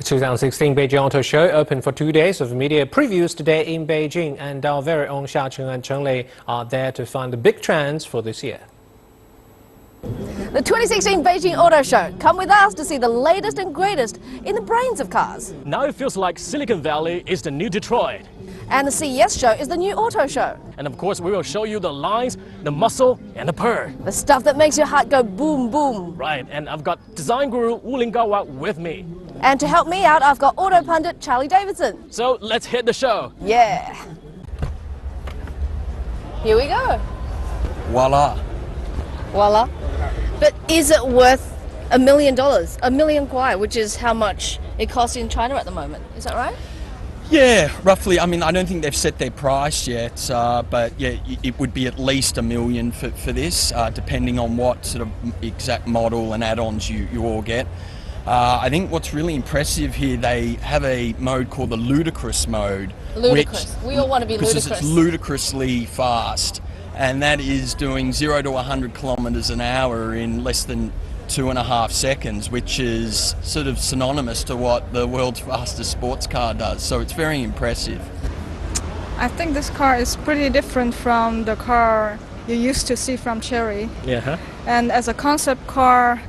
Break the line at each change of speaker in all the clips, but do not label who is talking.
The 2016 Beijing Auto Show opened for 2 days of media previews today in Beijing, and our very own Xia Cheng and Chen Lei are there to find the big trends for this year.
The 2016 Beijing Auto Show. Come with us to see the latest and greatest in the brains of cars.
Now it feels like Silicon Valley is the new Detroit.
And the CES show is the new auto show.
And of course, we will show you the lines, the muscle, and the purr.
The stuff that makes your heart go boom, boom.
Right, and I've got design guru Wu Linggawa with me.
And to help me out, I've got auto pundit Charlie Davidson.
So let's hit the show.
Yeah. Here we go.
Voila.
Voila. But is it worth $1 million? $1 million kuai, which is how much it costs in China at the moment. Is that right?
Yeah, roughly. I mean, I don't think they've set their price yet, but yeah, it would be at least $1 million for this, depending on what sort of exact model and add-ons you all get. I think what's really impressive here, they have a mode called the ludicrous mode.
Ludicrous. We all want to be ludicrous.
Because it's ludicrously fast, and that is doing 0 to 100 kilometers an hour in less than 2.5 seconds, which is sort of synonymous to what the world's fastest sports car does. So it's very impressive.
I think this car is pretty different from the car you used to see from Chery.
Yeah.
And as a concept car,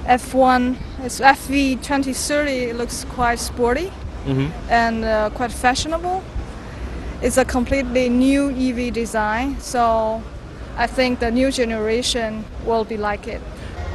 F1, it's FV 2030, it looks quite sporty and quite fashionable. It's a completely new EV design, so I think the new generation will be like it.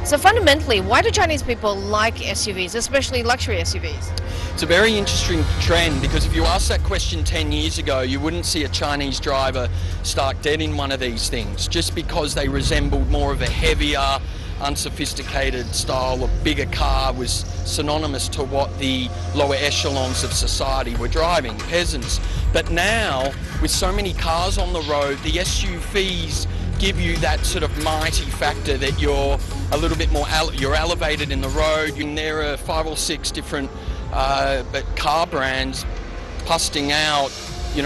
So fundamentally, why do Chinese people like SUVs, especially luxury SUVs?
It's a very interesting trend, because if you asked that question 10 years ago, you wouldn't see a Chinese driver start dead in one of these things, just because they resembled more of a heavier, unsophisticated style of bigger car was synonymous to what the lower echelons of society were driving, peasants. But now, with so many cars on the road, the SUVs give you that sort of mighty factor that you're a little bit more, you're elevated in the road. And there are 5 or 6 different car brands busting out,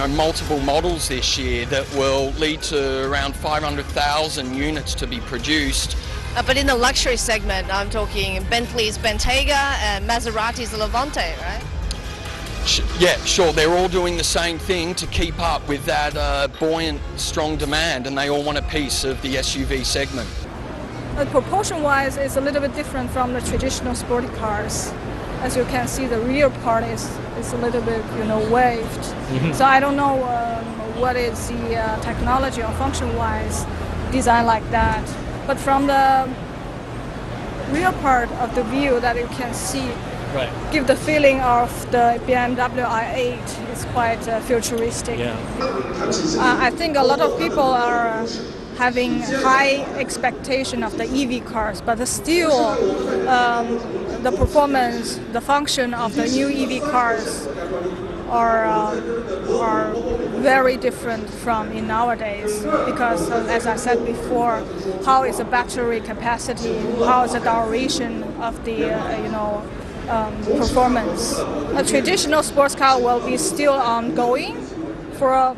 multiple models this year that will lead to around 500,000 units to be produced.
But in the luxury segment, I'm talking Bentley's Bentayga and Maserati's Levante, right?
Yeah, sure. They're all doing the same thing to keep up with that buoyant, strong demand, and they all want a piece of the SUV segment.
Proportion-wise, it's a little bit different from the traditional sporty cars. As you can see, the rear part is a little bit, waved. So I don't know what is the technology or function-wise design like that. But from the rear part of the view that you can see, give the feeling of the BMW i8 is quite futuristic.
Yeah.
I think a lot of people are having high expectation of the EV cars, but still the performance, the function of the new EV cars are very different from in nowadays, because as I said before, how is the battery capacity, how is the duration of the performance. A traditional sports car will be still ongoing for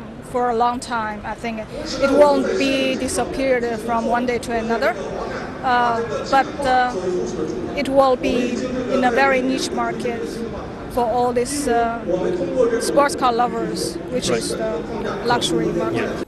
a long time. I think it won't be disappeared from one day to another, but it will be in a very niche market for all these sports car lovers, which is the luxury market.